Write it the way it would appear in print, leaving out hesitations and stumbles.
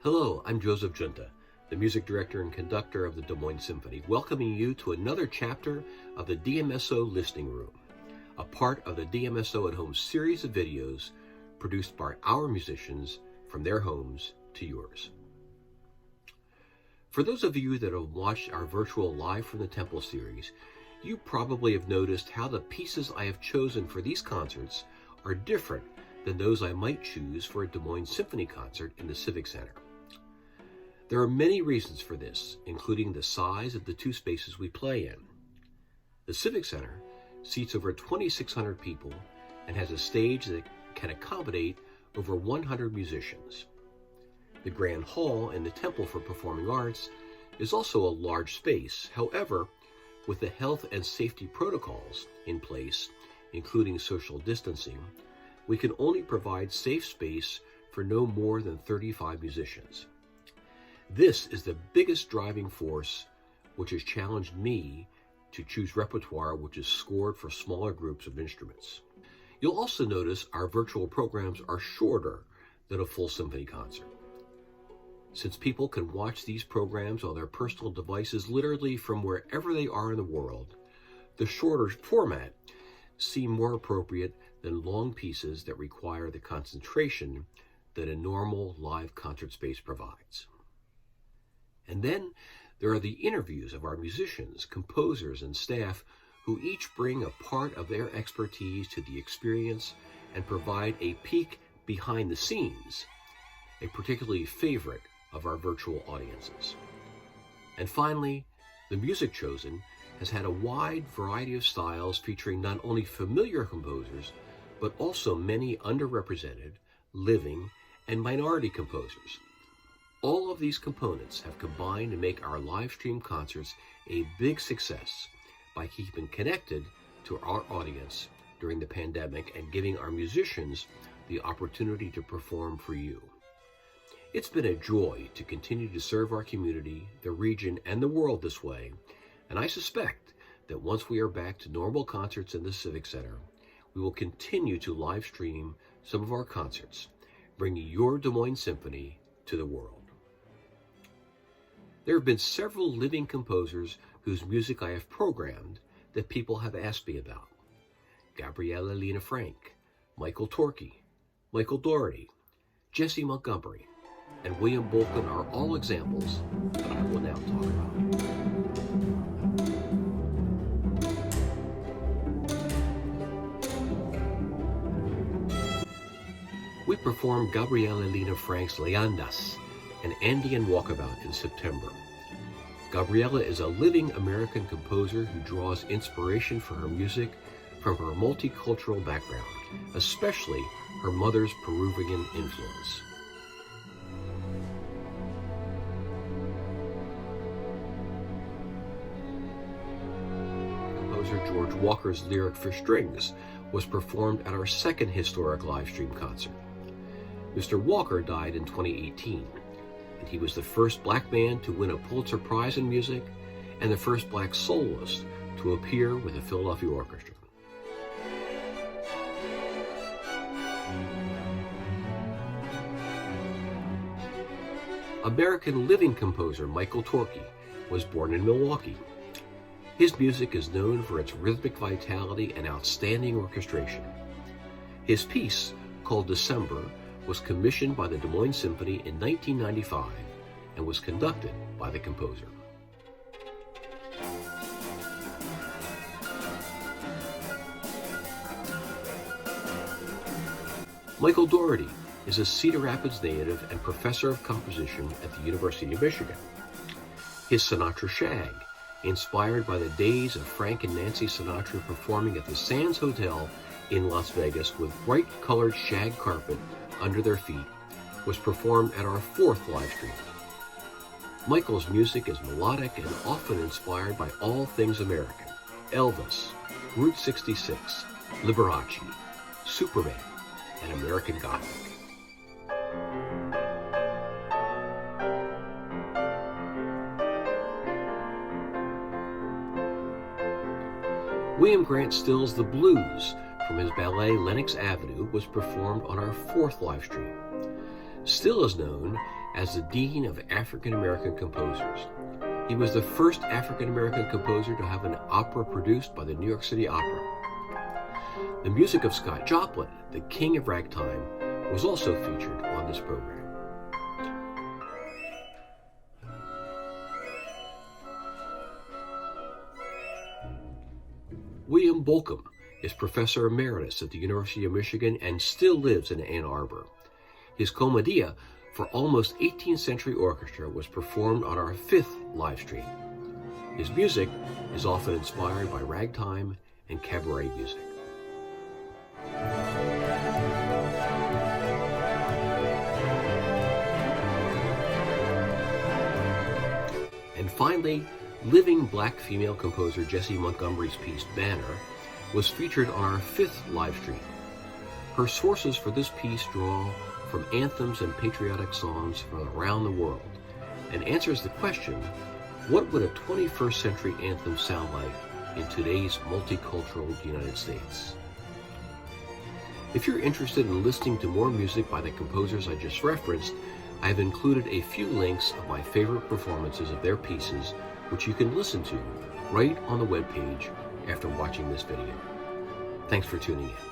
Hello, I'm Maestro Giunta, the music director and conductor of the Des Moines Symphony, welcoming you to another chapter of the DMSO Listening Room, a part of the DMSO at Home series of videos produced by our musicians from their homes to yours. For those of you that have watched our virtual Live from the Temple series, you probably have noticed how the pieces I have chosen for these concerts are different than those I might choose for a Des Moines Symphony concert in the Civic Center. There are many reasons for this, including the size of the two spaces we play in. The Civic Center seats over 2,600 people and has a stage that can accommodate over 100 musicians. The Grand Hall in the Temple for Performing Arts is also a large space. However, with the health and safety protocols in place, including social distancing, we can only provide safe space for no more than 35 musicians. This is the biggest driving force which has challenged me to choose repertoire which is scored for smaller groups of instruments. You'll also notice our virtual programs are shorter than a full symphony concert. Since people can watch these programs on their personal devices literally from wherever they are in the world, the shorter format seems more appropriate than long pieces that require the concentration that a normal live concert space provides. And then there are the interviews of our musicians, composers, and staff who each bring a part of their expertise to the experience and provide a peek behind the scenes, a particularly favorite of our virtual audiences. And finally, the music chosen has had a wide variety of styles featuring not only familiar composers, but also many underrepresented, living, and minority composers. All of these components have combined to make our live stream concerts a big success by keeping connected to our audience during the pandemic and giving our musicians the opportunity to perform for you. It's been a joy to continue to serve our community, the region, and the world this way, and I suspect that once we are back to normal concerts in the Civic Center, we will continue to live stream some of our concerts, bringing your Des Moines Symphony to the world. There have been several living composers whose music I have programmed that people have asked me about. Gabriella Lena Frank, Michael Torkey, Michael Doherty, Jesse Montgomery, and William Bolton are all examples that I will now talk about. We performed Gabriella Lena Frank's Leyendas, an Andean walkabout in September. Gabriella is a living American composer who draws inspiration for her music from her multicultural background, especially her mother's Peruvian influence. Composer George Walker's Lyric for Strings was performed at our second historic live stream concert. Mr. Walker died in 2018. And he was the first black man to win a Pulitzer Prize in music and the first black soloist to appear with the Philadelphia Orchestra. American living composer Michael Torkey was born in Milwaukee. His music is known for its rhythmic vitality and outstanding orchestration. His piece, called December, was commissioned by the Des Moines Symphony in 1995 and was conducted by the composer. Michael Doherty is a Cedar Rapids native and professor of composition at the University of Michigan. His Sinatra Shag, inspired by the days of Frank and Nancy Sinatra performing at the Sands Hotel in Las Vegas with bright-colored shag carpet under their feet, was performed at our fourth live stream. Michael's music is melodic and often inspired by all things American: Elvis, Route 66, Liberace, Superman, and American Gothic. William Grant Still's The Blues from his ballet Lenox Avenue was performed on our fourth live stream. Still is known as the Dean of African American Composers. He was the first African American composer to have an opera produced by the New York City Opera. The music of Scott Joplin, the King of Ragtime, was also featured on this program. William Bolcom is Professor Emeritus at the University of Michigan and still lives in Ann Arbor. His Commedia for almost 18th century orchestra was performed on our 5th live stream. His music is often inspired by ragtime and cabaret music. And finally, living black female composer Jessie Montgomery's piece, Banner, was featured on our 5th live stream. Her sources for this piece draw from anthems and patriotic songs from around the world, and answers the question, what would a 21st century anthem sound like in today's multicultural United States? If you're interested in listening to more music by the composers I just referenced, I have included a few links of my favorite performances of their pieces, which you can listen to right on the webpage after watching this video. Thanks for tuning in.